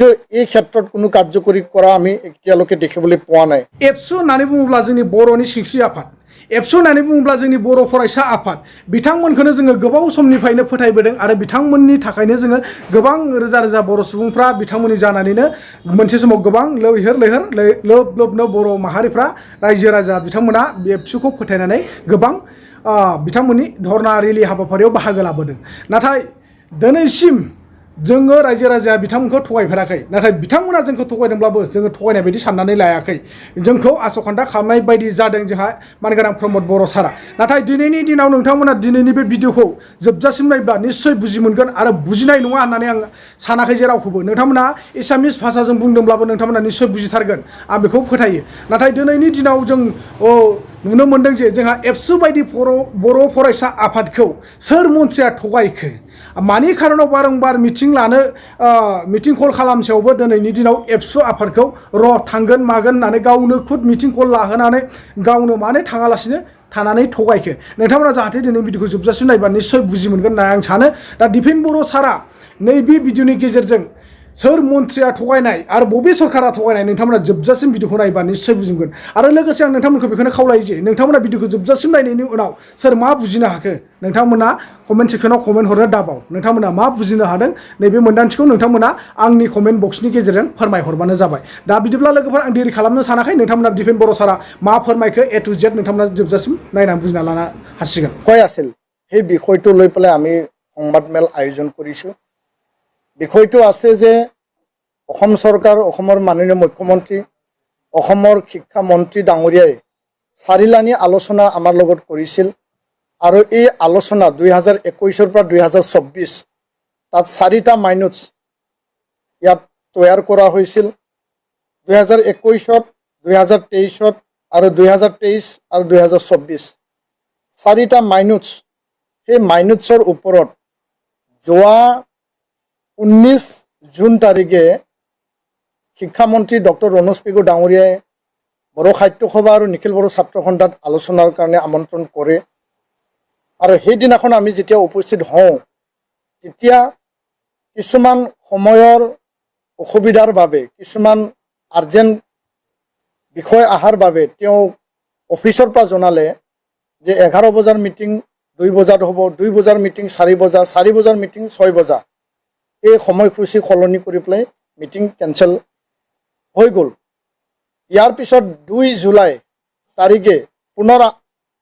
কিন্তু এই ক্ষেত্ৰত কোনো কাৰ্যকৰী কৰা আমি এতিয়ালৈকে দেখিবলৈ পোৱা নাই। एबसु होननानै बुङोब्ला जोंनि बर'नि सिनस्रि आफाद, एबसु होननानै बुङोब्ला जोंनि बर' फरायसा आफाद, बिथांमोनखौनो जोङो गोबाव समनिफ्रायनो फोथायबोदों आरो बिथांमोननि थाखायनो जोङो गोबां रोजा रोजा बर' सुबुंफ्रा बिथांमोननि जानानैनो मोनसे समाव गोबां लैहोर लैहोर लोब लोबनो बर' माहारिफ्रा रायजो राजा बिथांमोना एबसुखौ फोथायनानै गोबां बिथांमोननि धरना रेलि हाबाफारियाव बाहागो लाबोदों। नाथाय दिनैसिम जोङो रायजो राजाया बिथांमोनखौ थगायफेराखै, नाथाय बिथांमोना जोंखौ थगायदोंब्लाबो जोङो थगायनाय बायदि साननानै लायाखै। जोंखौ आसखान्दा खालामनाय बायदि जादों जोंहा मानगोनां प्रमद बर' सारा। नाथाय दिनैनि दिनाव नोंथांमोना दिनैनि बे भिडिअखौ जोबजासिम नायब्ला निस्सय बुजि मोनगोन आरो बुजिनाय नङा होननानै आं सानाखै जे रावखौबो। नोंथांमोना एसामिस भाषाजों बुंदोंब्लाबो नोंथांमोना निस्सय बुजिथारगोन, आं बेखौ फोथायो। नाथाय दिनैनि दिनाव जों नुनो मोनदों जे जोंहा एबसु बायदि बर' फरायसा आफादखौ सोर मन्थ्रिया थगायखो, मानि खारनाव बारंबार मिटिं लानो मिटिं कल खालामसेयावबो दिनैनि दिनाव एबसु आफादखौ र' थांगोन मागोन होननानै गावनो खुद मिटिं कल लाहोनानै गावनो मानो थाङालासिनो थानानै थगायखो। नोंथांमोना जाहाथे दिनै भिडिअखौ जोबजासिम नायबा निस्सय बुजि मोनगोन होनना आं सानो। दा दिपेन बर' सारा नैबे भिडिअनि गेजेरजों सोर मन्थ्रिया थगायनाय आरो बबे सरकारा थगायनाय नोंथांमोना जोबजासिम भिडिअखौ नायबा निस्सय बुजिगोन। आरो लोगोसे आं नोंथांमोनखौ बेखौनो खावलायो जे नोंथांमोना भिडिअखौ जोबजासिम नायनायनि उनाव सोर मा बुजिनो हाखो नोंथांमोना कमेन्ट सेक्सनाव कमेन्ट हरनो दाबाव। नोंथांमोना मा बुजिनो हादों नैबे मोन्दांथिखौ नोंथांमोना आंनि कमेन्ट बक्सनि गेजेरजों फोरमायहरबानो जाबाय। दा बिदिब्ला लोगोफोर आं देरि खालामनो सानाखै, नोंथांमोना दिपेन बर' सारा मा फोरमायखो A to Z नोंथांमोना जोबजासिम नायनानै बुजिना लानो हासिगोन। বিষয় আছিল সেই বিষয়টো লৈ পেলাই আমি সংবাদমেল আয়োজন কৰিছোঁ। বিষয়টো আছে যে অসম চৰকাৰ, অসমৰ মাননীয় মুখ্যমন্ত্ৰী, অসমৰ শিক্ষামন্ত্ৰী ডাঙৰীয়াই চাৰিলানি আলোচনা আমাৰ লগত কৰিছিল আৰু এই আলোচনা 2021 পৰা 2024 তাত 4টা মাইনুটছ ইয়াত তৈয়াৰ কৰা হৈছিল। 2021, 2023 আৰু 2023 আৰু 2024 4টা মাইনুটছ। সেই মাইনুটছৰ ওপৰত যোৱা 19 জুন তাৰিখে শিক্ষামন্ত্ৰী ডক্টৰ ৰণোজ পেগু ডাঙৰীয়াই বড়ো সাহিত্য সভা আৰু নিখিল বড়ো ছাত্ৰ সন্থাত আলোচনাৰ কাৰণে আমন্ত্ৰণ কৰে। আৰু সেইদিনাখন আমি যেতিয়া উপস্থিত হওঁ তেতিয়া কিছুমান সময়ৰ অসুবিধাৰ বাবে, কিছুমান আৰ্জেণ্ট বিষয় অহাৰ বাবে তেওঁ অফিচৰ পৰা জনালে যে 11 বজাৰ মিটিং 2 বজাত হ'ব, 2 বজাৰ মিটিং 4 বজা, 4 বজাৰ মিটিং 6 বজা। এই সময়সূচী সলনি কৰি পেলাই মিটিং কেঞ্চেল হৈ গ'ল। ইয়াৰ পিছত 2 জুলাই তাৰিখে পুনৰ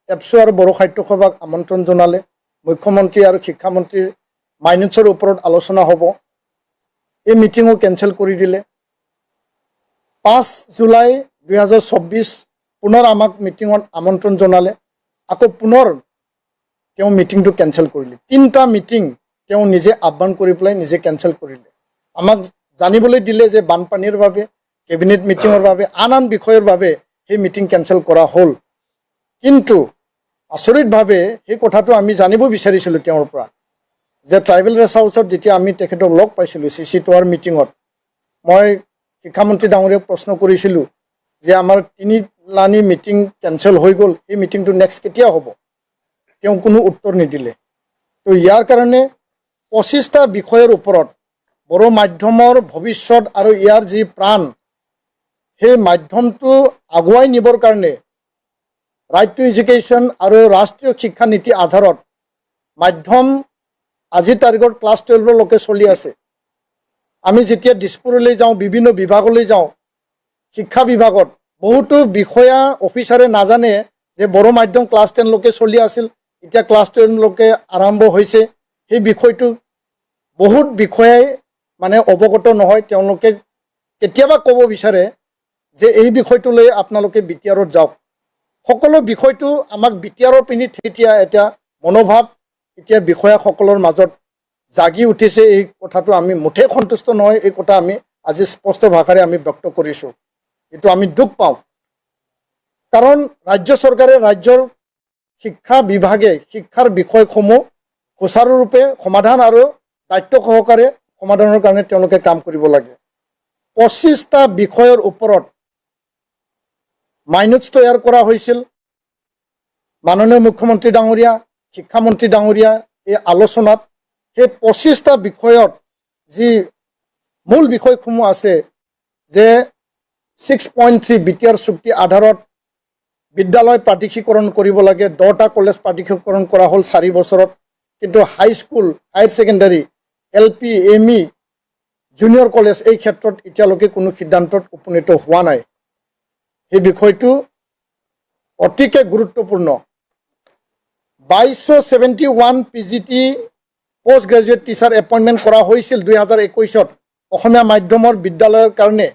এবছু আৰু বড়ো সাহিত্য সভাক আমন্ত্ৰণ জনালে। মুখ্যমন্ত্ৰী আৰু শিক্ষামন্ত্ৰীৰ মাইনুটছৰ ওপৰত আলোচনা হ'ব। এই মিটিঙো কেঞ্চেল কৰি দিলে। 5 জুলাই 2024 পুনৰ আমাক মিটিঙত আমন্ত্ৰণ জনালে, আকৌ পুনৰ তেওঁ মিটিংটো কেঞ্চেল কৰিলে। 3টা মিটিং তেওঁ নিজে আহ্বান কৰি পেলাই নিজে কেঞ্চেল কৰিলে। আমাক জানিবলৈ দিলে যে বানপানীৰ বাবে, কেবিনেট মিটিঙৰ বাবে, আন বিষয়ৰ বাবে সেই মিটিং কেঞ্চেল কৰা হ'ল। কিন্তু আচৰিতভাৱে সেই কথাটো আমি জানিব বিচাৰিছিলোঁ তেওঁৰ পৰা যে ট্ৰাইবেল ৰেষ্ট হাউচত যেতিয়া আমি তেখেতক লগ পাইছিলোঁ CC টাৱাৰ মিটিঙত, মই শিক্ষামন্ত্ৰী ডাঙৰীয়াক প্ৰশ্ন কৰিছিলোঁ যে আমাৰ 3লানি মিটিং কেঞ্চেল হৈ গ'ল, এই মিটিংটো নেক্সট কেতিয়া হ'ব? তেওঁ কোনো উত্তৰ নিদিলে। তো ইয়াৰ কাৰণে 25টা বিষয়ৰ ওপৰত বড়ো মাধ্যমৰ ভৱিষ্যত আৰু ইয়াৰ যি প্ৰাণ, সেই মাধ্যমটো আগুৱাই নিবৰ কাৰণে ৰাইট টু এডুকেশ্যন আৰু ৰাষ্ট্ৰীয় শিক্ষা নীতি আধাৰত মাধ্যম আজিৰ তাৰিখত ক্লাছ 12লৈকে চলি আছে। আমি যেতিয়া দিছপুৰলৈ যাওঁ, বিভিন্ন বিভাগলৈ যাওঁ, শিক্ষা বিভাগত বহুতো বিষয়া অফিচাৰে নাজানে যে বড়ো মাধ্যম ক্লাছ 10লৈকে চলি আছিল, এতিয়া ক্লাছ 10লৈকে আৰম্ভ হৈছে। সেই বিষয়টো বহুত বিষয়াই মানে অৱগত নহয়। তেওঁলোকে কেতিয়াবা ক'ব বিচাৰে যে এই বিষয়টো লৈ আপোনালোকে বিটিআৰত যাওক। সকলো বিষয়টো আমাক বিটিআৰৰ পিনি তেতিয়া এটা মনোভাৱ এতিয়া বিষয়াসকলৰ মাজত জাগি উঠিছে। এই কথাটো আমি মুঠেই সন্তুষ্ট নহয়। এই কথা আমি আজি স্পষ্ট ভাষাৰে আমি ব্যক্ত কৰিছোঁ। এইটো আমি দুখ পাওঁ, কাৰণ ৰাজ্য চৰকাৰে, ৰাজ্যৰ শিক্ষা বিভাগে শিক্ষাৰ বিষয়সমূহ সুচাৰুৰূপে সমাধান আৰু দায়িত্ব সহকাৰে সমাধানৰ কাৰণে তেওঁলোকে কাম কৰিব লাগে। 25টা বিষয়ৰ ওপৰত মাইনুটছ তৈয়াৰ কৰা হৈছিল। মাননীয় মুখ্যমন্ত্ৰী ডাঙৰীয়া, শিক্ষামন্ত্ৰী ডাঙৰীয়া এই আলোচনাত সেই 25টা বিষয়ত যি মূল বিষয়সমূহ আছে যে 6.3 বিটিআৰ চুক্তি আধাৰত বিদ্যালয় প্ৰাদেশিকৰণ কৰিব লাগে 10টা কলেজ প্ৰাদেশিকৰণ কৰা হ'ল 4 বছৰত কিন্তু high school higher secondary LP ME junior college এই ক্ষেত্ৰত এতিয়ালৈকে কোনো সিদ্ধান্তত উপনীত হোৱা নাই এই বিষয়টো অতিকে গুৰুত্বপূৰ্ণ 2271 PGT post graduate teacher appointment কৰা হৈছিল 2021ত অসমীয়া মাধ্যমৰ বিদ্যালয়ৰ কাৰণে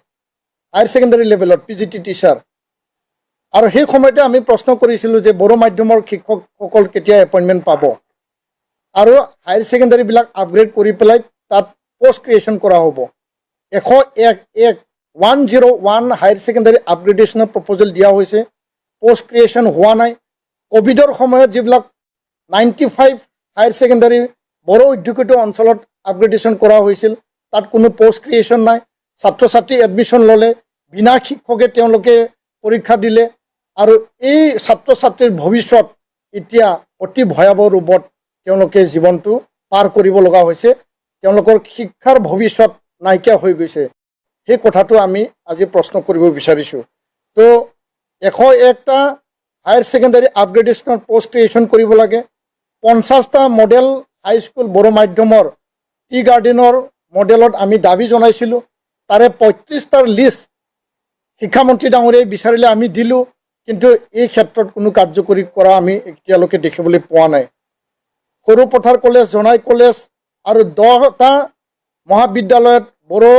হায়াৰ ছেকেণ্ডাৰী লেভেলত PGT টিচাৰ আৰু সেই সময়তে আমি প্ৰশ্ন কৰিছিলোঁ যে বড়ো মাধ্যমৰ শিক্ষকসকল কেতিয়া এপইণ্টমেণ্ট পাব আৰু হায়াৰ ছেকেণ্ডাৰীবিলাক আপগ্ৰেড কৰি পেলাই তাত পোষ্ট ক্ৰিয়েশ্যন কৰা হ'ব 101 হায়াৰ ছেকেণ্ডাৰী আপগ্ৰেডেশ্যনৰ প্ৰপ'জেল দিয়া হৈছে পোষ্ট ক্ৰিয়েশ্যন হোৱা নাই কোভিডৰ সময়ত যিবিলাক 95 হায়াৰ ছেকেণ্ডাৰী বড়ো অধ্যুষিত অঞ্চলত আপগ্ৰেডেশ্যন কৰা হৈছিল তাত কোনো পোষ্ট ক্ৰিয়েশ্যন নাই ছাত্ৰ ছাত্ৰী এডমিশ্যন ল'লে বিনা শিক্ষকে তেওঁলোকে পৰীক্ষা দিলে আৰু এই ছাত্ৰ ছাত্ৰীৰ ভৱিষ্যত এতিয়া অতি ভয়াৱহ ৰূপত তেওঁলোকে জীৱনটো পাৰ কৰিব লগা হৈছে তেওঁলোকৰ শিক্ষাৰ ভৱিষ্যত নাইকিয়া হৈ গৈছে সেই কথাটো আমি আজি প্ৰশ্ন কৰিব বিচাৰিছোঁ তো 101টা হায়াৰ ছেকেণ্ডাৰী আপগ্ৰেডেশ্যনৰ পোষ্ট ক্ৰিয়েশ্যন কৰিব লাগে 50টা মডেল হাইস্কুল বড়ো মাধ্যমৰ টি গাৰ্ডেনৰ মডেলত আমি দাবী জনাইছিলোঁ তাৰে 35টাৰ লিষ্ট শিক্ষামন্ত্ৰী ডাঙৰীয়াই বিচাৰিলে আমি দিলোঁ কিন্তু এই ক্ষেত্ৰত কোনো কাৰ্যকৰী কৰা আমি এতিয়ালৈকে দেখিবলৈ পোৱা নাই সৰু পথাৰ কলেজ জনাই কলেজ আৰু 10টা মহাবিদ্যালয়ত বড়ো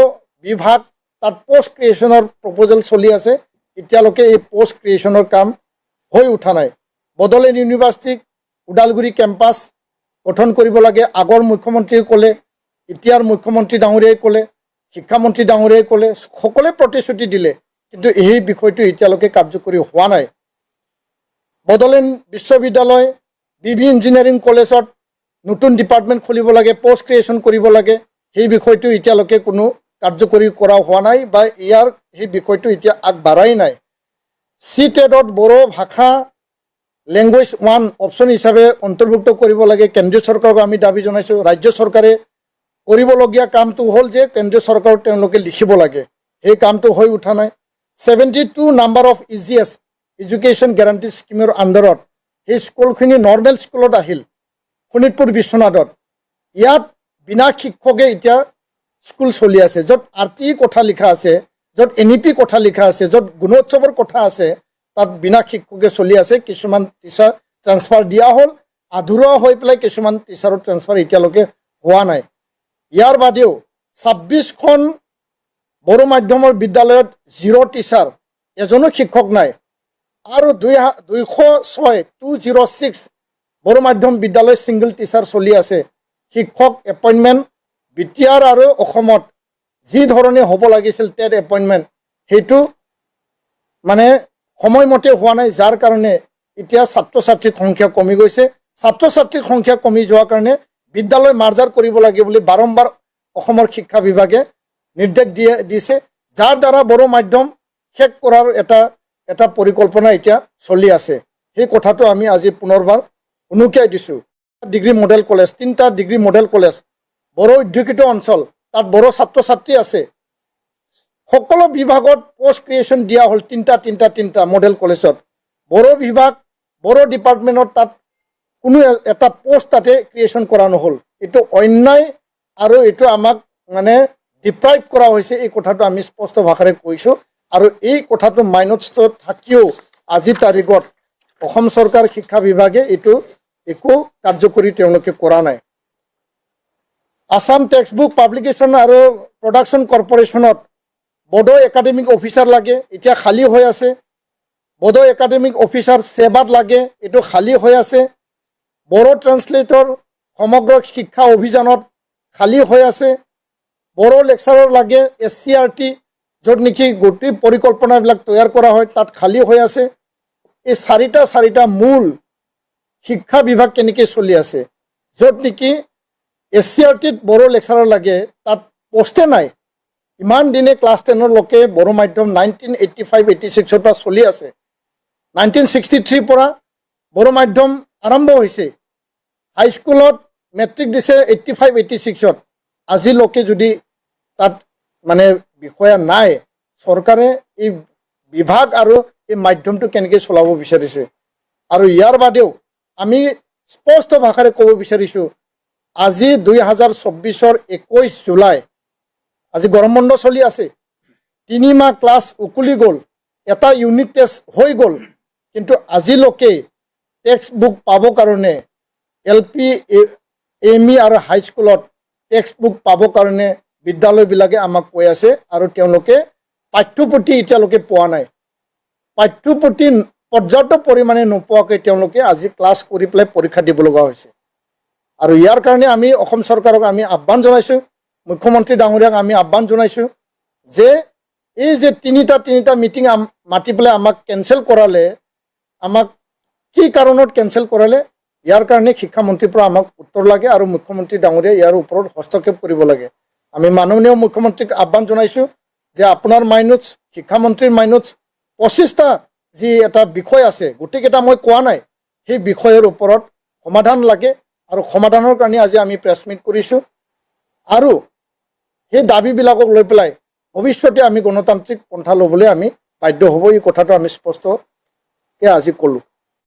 বিভাগ তাত পোষ্ট ক্ৰিয়েশ্যনৰ প্ৰপ'জেল চলি আছে এতিয়ালৈকে এই পোষ্ট ক্ৰিয়েশ্যনৰ কাম হৈ উঠা নাই বড়োলেণ্ড ইউনিভাৰ্চিটিক ওদালগুৰি কেম্পাছ গঠন কৰিব লাগে আগৰ মুখ্যমন্ত্ৰীয়ে ক'লে এতিয়াৰ মুখ্যমন্ত্ৰী ডাঙৰীয়াই ক'লে শিক্ষামন্ত্ৰী ডাঙৰীয়াই ক'লে সকলোৱে প্ৰতিশ্ৰুতি দিলে কিন্তু এই বিষয়টো এতিয়ালৈকে কাৰ্যকৰী হোৱা নাই বড়োলেণ্ড বিশ্ববিদ্যালয় BB ইঞ্জিনিয়াৰিং কলেজত নতুন ডিপাৰ্টমেণ্ট খুলিব লাগে পোষ্ট ক্ৰিয়েশ্যন কৰিব লাগে সেই বিষয়টো এতিয়ালৈকে কোনো কাৰ্যকৰী কৰা হোৱা নাই বা ইয়াৰ সেই বিষয়টো এতিয়া আগবাঢ়াই নাই CTET-ত বড়ো ভাষা লেংগুৱেজ 1 অপশ্যন হিচাপে অন্তৰ্ভুক্ত কৰিব লাগে কেন্দ্ৰীয় চৰকাৰক আমি দাবী জনাইছোঁ ৰাজ্য চৰকাৰে কৰিবলগীয়া কামটো হ'ল যে কেন্দ্ৰীয় চৰকাৰক তেওঁলোকে লিখিব লাগে সেই কামটো হৈ উঠা নাই 72 number of EGS education guarantee স্কিমৰ আণ্ডাৰত সেই স্কুলখিনি নৰ্মেল স্কুলত আহিল শোণিতপুৰ বিশ্বনাথত ইয়াত বিনা শিক্ষকে এতিয়া স্কুল চলি আছে য'ত RTE কথা লিখা আছে য'ত NEP কথা লিখা আছে য'ত গুণোৎসৱৰ কথা আছে তাত বিনা শিক্ষকে চলি আছে কিছুমান টিচাৰ ট্ৰান্সফাৰ দিয়া হ'ল আধৰুৱা হৈ পেলাই কিছুমান টিচাৰৰ ট্ৰান্সফাৰ এতিয়ালৈকে হোৱা নাই ইয়াৰ বাদেও 26খন বড়ো মাধ্যমৰ বিদ্যালয়ত 0 টিচাৰ এজনো শিক্ষক নাই আৰু 206 বড়ো মাধ্যম বিদ্যালয় ছিংগল টিচাৰ চলি আছে শিক্ষক এপইণ্টমেণ্ট বিটিআৰ আৰু অসমত যি ধৰণে হ'ব লাগিছিল টেট এপইণ্টমেণ্ট সেইটো মানে সময়মতে হোৱা নাই যাৰ কাৰণে এতিয়া ছাত্ৰ ছাত্ৰীৰ সংখ্যা কমি গৈছে ছাত্ৰ ছাত্ৰীৰ সংখ্যা কমি যোৱাৰ কাৰণে বিদ্যালয় মাৰ্জাৰ কৰিব লাগে বুলি বাৰম্বাৰ অসমৰ শিক্ষা বিভাগে নিৰ্দেশ দিছে যাৰ দ্বাৰা বড়ো মাধ্যম শেষ কৰাৰ এটা পৰিকল্পনা এতিয়া চলি আছে সেই কথাটো আমি আজি পুনৰবাৰ উনুকিয়াই দিছোঁ ডিগ্ৰী মডেল কলেজ 3টা ডিগ্ৰী মডেল কলেজ বড়ো অধ্যুষিত অঞ্চল তাত বড়ো ছাত্ৰ ছাত্ৰী আছে সকলো বিভাগত পোষ্ট ক্ৰিয়েশ্যন দিয়া হ'ল 3টা মডেল কলেজত বড়ো বিভাগ বড়ো ডিপাৰ্টমেণ্টত তাত কোনো এটা পোষ্ট তাতে ক্ৰিয়েশ্যন কৰা নহ'ল এইটো অন্যায় আৰু এইটো আমাক মানে ডিপ্ৰাইভ কৰা হৈছে এই কথাটো আমি স্পষ্ট ভাষাৰে কৈছোঁ আৰু এই কথাটো মাইনত থাকিও আজিৰ তাৰিখত অসম চৰকাৰ শিক্ষা বিভাগে এইটো একো কাৰ্যকৰী তেওঁলোকে কৰা নাই আসাম টেক্সটবুক পাব্লিকেশ্যন আৰু প্ৰডাকশ্যন কৰ্পৰেশ্যনত বড়ো একাডেমিক অফিচাৰ লাগে এতিয়া খালী হৈ আছে বড়ো একাডেমিক অফিচাৰ সেৱাত লাগে এইটো খালী হৈ আছে বড়ো ট্ৰান্সলেটৰ সমগ্ৰ শিক্ষা অভিযানত খালী হৈ আছে বড়ো লেকচাৰৰ লাগে SCRT য'ত নেকি গোটেই পৰিকল্পনাবিলাক তৈয়াৰ কৰা হয় তাত খালী হৈ আছে এই চাৰিটা মূল শিক্ষা বিভাগ কেনেকৈ চলি আছে য'ত নেকি SCRT-ত বড়ো লেকচাৰৰ লাগে তাত পোষ্টে নাই ইমান দিনে ক্লাছ 10ৰ লৈকে বড়ো মাধ্যম 1985-86ৰ পৰা চলি আছে 1963 পৰা বড়ো মাধ্যম আৰম্ভ হৈছে হাইস্কুলত মেট্ৰিক দিছে 85-86ত আজিলৈকে যদি তাত মানে বিষয়া নাই চৰকাৰে এই বিভাগ আৰু এই মাধ্যমটো কেনেকৈ চলাব বিচাৰিছে আৰু ইয়াৰ বাদেও আমি স্পষ্ট ভাষাৰে ক'ব বিচাৰিছোঁ আজি 2024 21 জুলাই আজি গৰম বন্ধ চলি আছে 3 মাহ ক্লাছ উকলি গ'ল এটা ইউনিট টেষ্ট হৈ গ'ল কিন্তু আজিলৈকে টেক্সট বুক পাবৰ কাৰণে LP ME আৰু হাইস্কুলত টেক্সট বুক পাবৰ কাৰণে বিদ্যালয়বিলাকে আমাক কৈ আছে আৰু তেওঁলোকে পাঠ্যপুথি এতিয়ালৈকে পোৱা নাই পাঠ্যপুথি পৰ্যাপ্ত পৰিমাণে নোপোৱাকৈ তেওঁলোকে আজি ক্লাছ কৰি পেলাই পৰীক্ষা দিব লগা হৈছে আৰু ইয়াৰ কাৰণে আমি অসম চৰকাৰক আমি আহ্বান জনাইছোঁ মুখ্যমন্ত্ৰী ডাঙৰীয়াক আমি আহ্বান জনাইছোঁ যে এই যে তিনিটা মিটিং মাতি পেলাই আমাক কেঞ্চেল কৰালে আমাক কি কাৰণত কেঞ্চেল কৰালে ইয়াৰ কাৰণে শিক্ষামন্ত্ৰীৰ পৰা আমাক উত্তৰ লাগে আৰু মুখ্যমন্ত্ৰী ডাঙৰীয়াই ইয়াৰ ওপৰত হস্তক্ষেপ কৰিব লাগে আমি মাননীয় মুখ্যমন্ত্ৰীক আহ্বান জনাইছোঁ যে আপোনাৰ মাইণ্ডত শিক্ষামন্ত্ৰীৰ মাইণ্ডত 25টা যি এটা বিষয় আছে গোটেইকেইটা মই কোৱা নাই সেই বিষয়ৰ ওপৰত সমাধান লাগে আৰু সমাধানৰ কাৰণে আজি আমি প্ৰেছ মিট কৰিছোঁ আৰু সেই দাবীবিলাকক লৈ পেলাই ভৱিষ্যতে আমি গণতান্ত্ৰিক পন্থা ল'বলৈ আমি বাধ্য হ'ব এই কথাটো আমি স্পষ্টকৈ আজি ক'লোঁ